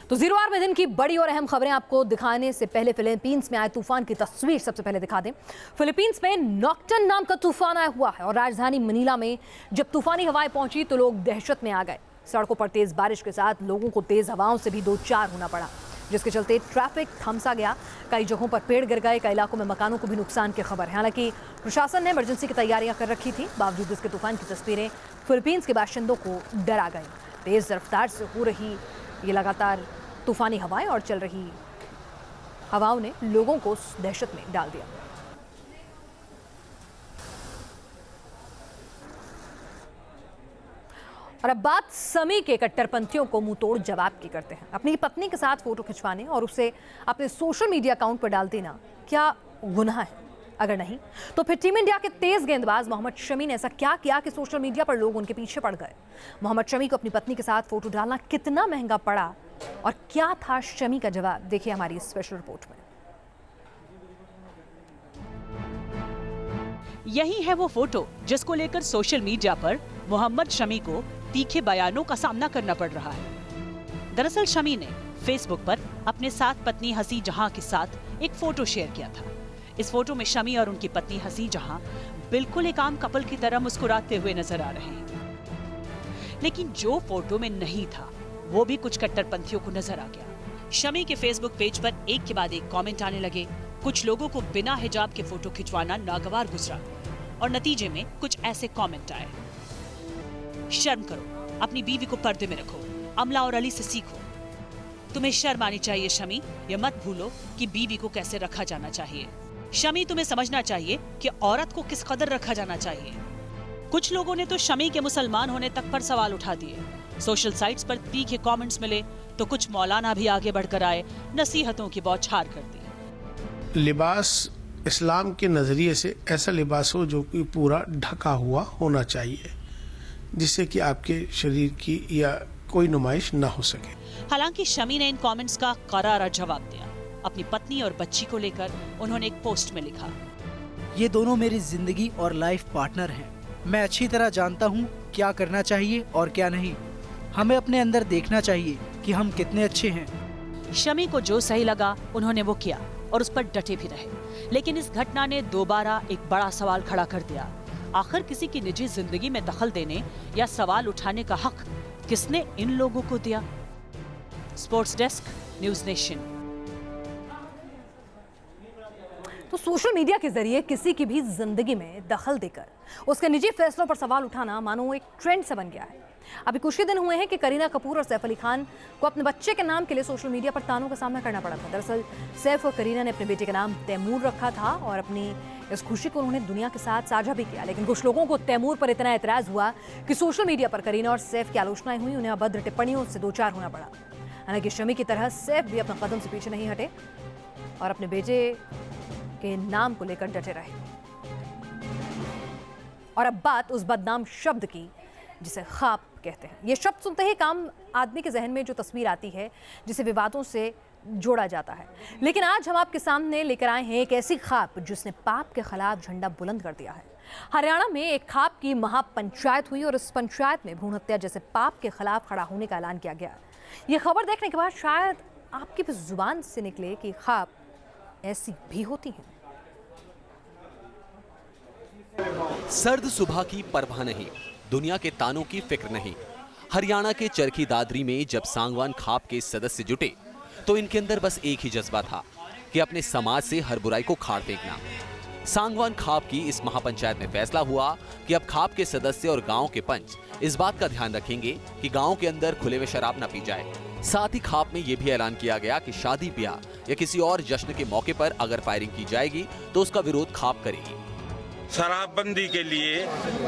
तो zero hour में दिन की बड़ी और अहम खबरें आपको दिखाने से पहले फिलीपींस में आए तूफान की तस्वीर सबसे पहले दिखा दें। फिलीपींस में नॉक्टन नाम का तूफान आया हुआ है और राजधानी मनीला में जब तूफानी हवाएं पहुंची तो लोग दहशत में आ गए। सड़कों पर तेज बारिश के साथ लोगों को तेज हवाओं से भी दो चार होना पड़ा, जिसके चलते ट्रैफिक थमसा गया। कई जगहों पर पेड़ गिर गए, कई इलाकों में मकानों को भी नुकसान की खबर है। हालांकि प्रशासन ने इमरजेंसी की तैयारियां कर रखी थी, बावजूद इसके तूफान की तस्वीरें फिलीपींस के बाशिंदों को डरा गई। तेज रफ्तार से हो रही ये लगातार तूफानी हवाएं और चल रही हवाओं ने लोगों को दहशत में डाल दिया। और अब बात समी के कट्टरपंथियों को मुंहतोड़ जवाब की करते हैं। अपनी पत्नी के साथ फोटो खिंचवाने और उसे अपने सोशल मीडिया अकाउंट पर डाल देना क्या गुनाह है? अगर नहीं तो फिर टीम इंडिया के तेज गेंदबाज मोहम्मद शमी ने ऐसा क्या किया कि सोशल मीडिया पर लोग उनके पीछे पड़ गए? मोहम्मद शमी को अपनी पत्नी के साथ फोटो डालना कितना महंगा पड़ा और क्या था शमी का जवाब? देखिए हमारी इस स्पेशल रिपोर्ट में। यही है वो फोटो जिसको लेकर सोशल मीडिया पर मोहम्मद शमी को तीखे बयानों का सामना करना पड़ रहा है। दरअसल शमी ने फेसबुक पर अपने साथ पत्नी हसी जहां के साथ एक फोटो शेयर किया था। इस फोटो में शमी और उनकी पत्नी हसी जहां बिल्कुल एक आम कपल की तरह मुस्कुराते हुए नजर आ रहे हैं, लेकिन जो फोटो में नहीं था वो भी कुछ कट्टरपंथियों को नजर आ गया। शमी के फेसबुक पेज पर एक के बाद एक कमेंट आने लगे। कुछ लोगों को बिना हिजाब के फोटो खिंचवाना नागवार गुजरा और नतीजे में कुछ ऐसे कमेंट आए। शर्म करो, अपनी बीवी को पर्दे में रखो, अमला और अली से सीखो। तुम्हें शर्म आनी चाहिए शमी, ये मत भूलो कि बीवी को कैसे रखा जाना चाहिए। शमी, तुम्हें समझना चाहिए कि औरत को किस कदर रखा जाना चाहिए। कुछ लोगों ने तो शमी के मुसलमान होने तक पर सवाल उठा दिए। सोशल साइट्स पर तीखे कमेंट्स मिले तो कुछ मौलाना भी आगे बढ़कर आए, नसीहतों की बौछार कर दी। लिबास इस्लाम के नज़रिए से ऐसा लिबास हो जो कि पूरा ढका हुआ होना चाहिए, जिससे कि आपके शरीर की या कोई नुमाइश ना हो सके। हालांकि शमी ने इन कमेंट्स का करारा जवाब दिया। अपनी पत्नी और बच्ची को लेकर उन्होंने एक पोस्ट में लिखा, ये दोनों मेरी जिंदगी और लाइफ पार्टनर हैं। मैं अच्छी तरह जानता हूँ क्या करना चाहिए और क्या नहीं। हमें अपने अंदर देखना चाहिए कि हम कितने अच्छे हैं। शमी को जो सही लगा उन्होंने वो किया और उस पर डटे भी रहे। लेकिन इस घटना ने दोबारा एक बड़ा सवाल खड़ा कर दिया। आखिर किसी की निजी जिंदगी में दखल देने या सवाल उठाने का हक किसने इन लोगों को दिया? Sports desk, news nation. तो सोशल मीडिया के जरिए किसी की भी जिंदगी में दखल देकर उसके निजी फैसलों पर सवाल उठाना मानो एक ट्रेंड सा बन गया है। अभी कुछ ही दिन हुए हैं कि करीना कपूर और सैफ अली खान को अपने बच्चे के नाम के लिए सोशल मीडिया पर तानों का सामना करना पड़ा था। दरअसल सैफ और करीना ने अपने बेटे का नाम तैमूर रखा था और अपनी इस खुशी को उन्होंने दुनिया के साथ साझा भी किया। लेकिन कुछ लोगों को तैमूर पर इतना एतराज हुआ कि सोशल मीडिया पर करीना और सैफ की आलोचनाएं हुई, उन्हें अभद्र टिप्पणियों से दो चार होना पड़ा। हालांकि शमी की तरह सैफ भी अपने कदम से पीछे नहीं हटे और अपने बेटे के नाम को लेकर डटे रहे। और अब बात उस बदनाम शब्द की जिसे ख्वाब कहते हैं। ये शब्द सुनते ही काम आदमी के जहन में जो तस्वीर आती है जिसे विवादों से जोड़ा जाता है। लेकिन आज हम आपके सामने लेकर आए हैं एक ऐसी ख्वाब जिसने पाप के खिलाफ झंडा बुलंद कर दिया है। हरियाणा में एक ख्वाब की महापंचायत हुई और इस पंचायत में भ्रूण हत्या जैसे पाप के खिलाफ खड़ा होने का ऐलान किया गया। ये खबर देखने के बाद शायद आपकी भी जुबान से निकले कि ख्वाब ऐसी भी होती हैं। सर्द सुबह की परवाह नहीं, दुनिया के तानों की फिक्र नहीं। हरियाणा के चरखी दादरी में जब सांगवान खाप के सदस्य जुटे तो इनके अंदर बस एक ही जज्बा था कि अपने समाज से हर बुराई को खाड़ फेंकना। सांगवान खाप की इस महापंचायत में फैसला हुआ कि अब खाप के सदस्य और गांव के पंच इस बात का ध्यान रखेंगे कि गांव के अंदर खुले में शराब न पी जाए। साथ ही खाप में यह भी ऐलान किया गया कि शादी ब्याह या किसी और जश्न के मौके पर अगर फायरिंग की जाएगी तो उसका विरोध खाप करेगी। शराबबंदी के लिए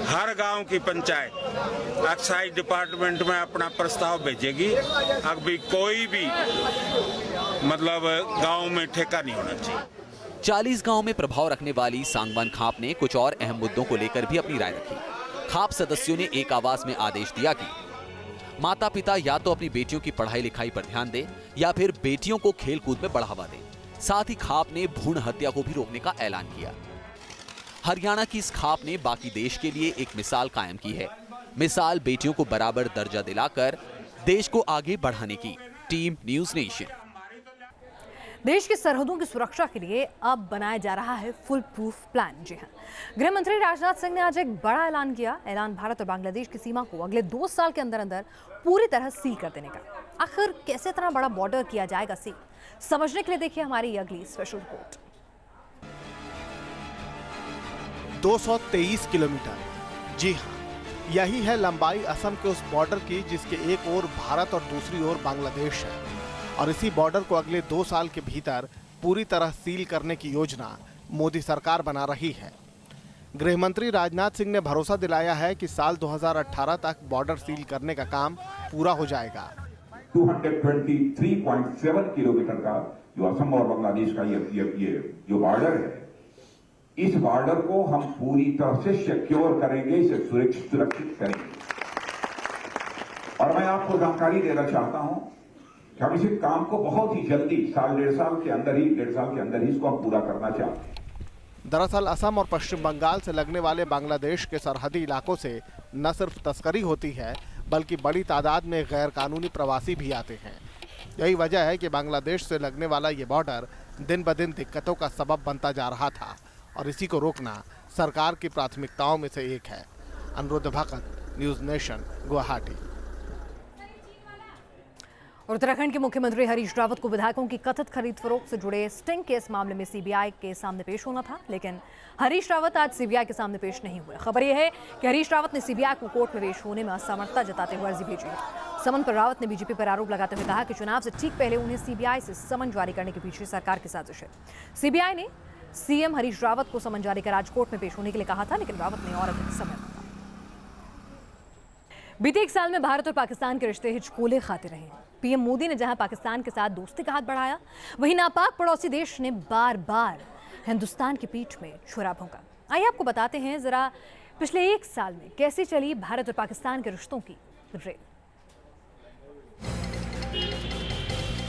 हर गांव की पंचायत एक्साइज डिपार्टमेंट में अपना प्रस्ताव भेजेगी। अभी कोई भी मतलब गांव में ठेका नहीं होना चाहिए। 40 गांव में प्रभाव रखने वाली सांगवान खाप ने कुछ और अहम मुद्दों को लेकर भी अपनी राय रखी। खाप सदस्यों ने एक आवाज में आदेश दिया कि माता पिता या तो अपनी बेटियों की पढ़ाई लिखाई पर ध्यान दें या फिर बेटियों को खेल कूद में बढ़ावा दें। साथ ही खाप ने भ्रूण हत्या को भी रोकने का ऐलान किया। हरियाणा की इस खाप ने बाकी देश के लिए एक मिसाल कायम की है। मिसाल बेटियों को बराबर दर्जा दिलाकर देश को आगे बढ़ाने की। Team news nation. देश की सरहदों की सुरक्षा के लिए अब बनाया जा रहा है फुल प्रूफ प्लान। जी हां, गृह मंत्री राजनाथ सिंह ने आज एक बड़ा ऐलान किया। ऐलान भारत और बांग्लादेश की सीमा को अगले 2 साल के अंदर अंदर पूरी तरह सील कर देने का। आखिर कैसे इतना बड़ा बॉर्डर किया जाएगा सील, समझने के लिए देखिए हमारी अगली स्पेशल रिपोर्ट। 223 किलोमीटर, जी हाँ, यही है लंबाई असम के उस बॉर्डर की जिसके एक ओर भारत और दूसरी ओर बांग्लादेश है। और इसी बॉर्डर को अगले 2 साल के भीतर पूरी तरह सील करने की योजना मोदी सरकार बना रही है। गृह मंत्री राजनाथ सिंह ने भरोसा दिलाया है कि साल 2018 तक बॉर्डर सील करने का काम पूरा हो जाएगा। 223.7 किलोमीटर का जो असम और बांग्लादेश का ये जो बॉर्डर है, इस बॉर्डर को हम पूरी तरह से सिक्योर करेंगे, इसे सुरक्षित करेंगे। और मैं आपको जानकारी देना चाहता हूं कि हम इस काम को बहुत ही जल्दी डेढ़ साल के अंदर ही इसको हम पूरा करना चाहते हैं। दरअसल असम और पश्चिम बंगाल से लगने वाले बांग्लादेश के सरहदी इलाकों से न सिर्फ तस्करी होती है बल्कि बड़ी तादाद में गैर कानूनी प्रवासी भी आते हैं। यही वजह है कि बांग्लादेश से लगने वाला ये बॉर्डर दिन ब दिन दिक्कतों का सबब बनता जा रहा था और इसी को रोकना सरकार की प्राथमिकताओं में से एक है। अनुरुद्ध भगत, न्यूज नेशन, गुवाहाटी। और उत्तराखंड के मुख्यमंत्री हरीश रावत को विधायकों की कथित खरीद फरोख्त से जुड़े स्टिंग केस मामले में सीबीआई के सामने पेश होना था, लेकिन हरीश रावत आज सीबीआई के सामने पेश नहीं हुए। खबर यह है कि हरीश रावत ने सीबीआई को कोर्ट में पेश होने में असमर्थता जताते हुए अर्जी भेजी है। समन पर रावत ने बीजेपी पर आरोप लगाते हुए कहा कि चुनाव से ठीक पहले उन्हें सीबीआई से समन जारी करने के पीछे सरकार की साजिश है। सीबीआई ने सीएम हरीश रावत को समन जारी कर आज कोर्ट में पेश होने के लिए कहा था, लेकिन रावत ने और अधिक समय मांगा। बीते 1 साल में भारत और पाकिस्तान के रिश्ते हिचकोले खाते रहे हैं। पीएम मोदी ने जहां पाकिस्तान के साथ दोस्ती का हाथ बढ़ाया, वहीं नापाक पड़ोसी देश ने बार बार हिंदुस्तान की पीठ में छुरा भोंका। आइए आपको बताते हैं जरा पिछले 1 साल में कैसे चली भारत और पाकिस्तान के रिश्तों की रेल।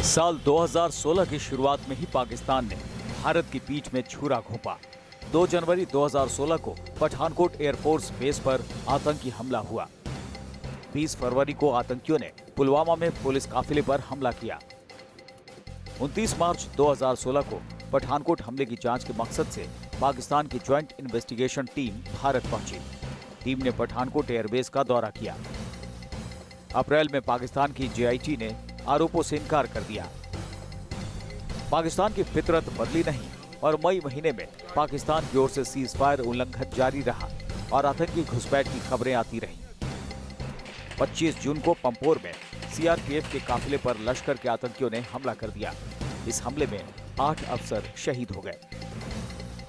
साल 2016 की शुरुआत में ही पाकिस्तान ने भारत की पीठ में छुरा घोंपा। 2 जनवरी 2016 को पठानकोट एयरफोर्स बेस पर आतंकी हमला हुआ। 20 फरवरी को आतंकियों ने पुलवामा में पुलिस काफिले पर हमला किया। 29 मार्च 2016 को पठानकोट हमले की जांच के मकसद से पाकिस्तान की ज्वाइंट इन्वेस्टिगेशन टीम भारत पहुंची। टीम ने पठानकोट एयरबेस का दौरा किया। अप्रैल में पाकिस्तान की जेआईटी ने आरोपों से इनकार कर दिया। पाकिस्तान की फितरत बदली नहीं और मई महीने में पाकिस्तान की ओर से सीज फायर उल्लंघन जारी रहा और आतंकी घुसपैठ की खबरें आती रहीं। 25 जून को पंपोर में सीआरपीएफ के काफिले पर लश्कर के आतंकियों ने हमला कर दिया। इस हमले में 8 अफसर शहीद हो गए।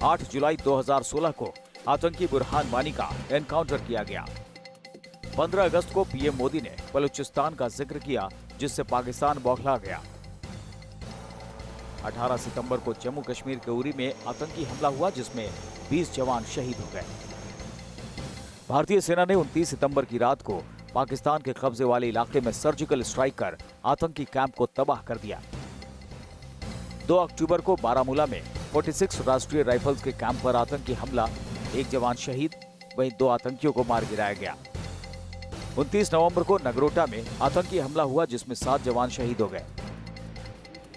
8 जुलाई 2016 को आतंकी बुरहान वानी का एनकाउंटर किया गया। 15 अगस्त को पीएम मोदी ने बलूचिस्तान का जिक्र किया, जिससे पाकिस्तान बौखला गया। 18 सितंबर को जम्मू कश्मीर के उरी में आतंकी हमला हुआ, जिसमें 20 जवान शहीद हो गए। भारतीय सेना ने 29 सितंबर की रात को पाकिस्तान के कब्जे वाले इलाके में सर्जिकल स्ट्राइक कर आतंकी कैंप को तबाह कर दिया। 2 अक्टूबर को बारामूला में 46 राष्ट्रीय राइफल्स के कैंप पर आतंकी हमला, 1 जवान शहीद, वहीं 2 आतंकियों को मार गिराया गया। 29 नवंबर को नगरोटा में आतंकी हमला हुआ, जिसमें 7 जवान शहीद हो गए।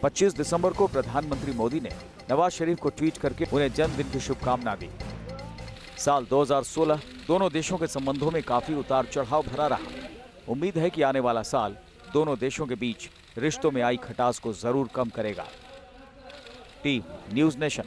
25 दिसंबर को प्रधानमंत्री मोदी ने नवाज शरीफ को ट्वीट करके उन्हें जन्मदिन की शुभकामना दी। साल 2016 दोनों देशों के संबंधों में काफी उतार चढ़ाव भरा रहा। उम्मीद है कि आने वाला साल दोनों देशों के बीच रिश्तों में आई खटास को जरूर कम करेगा। Team news nation.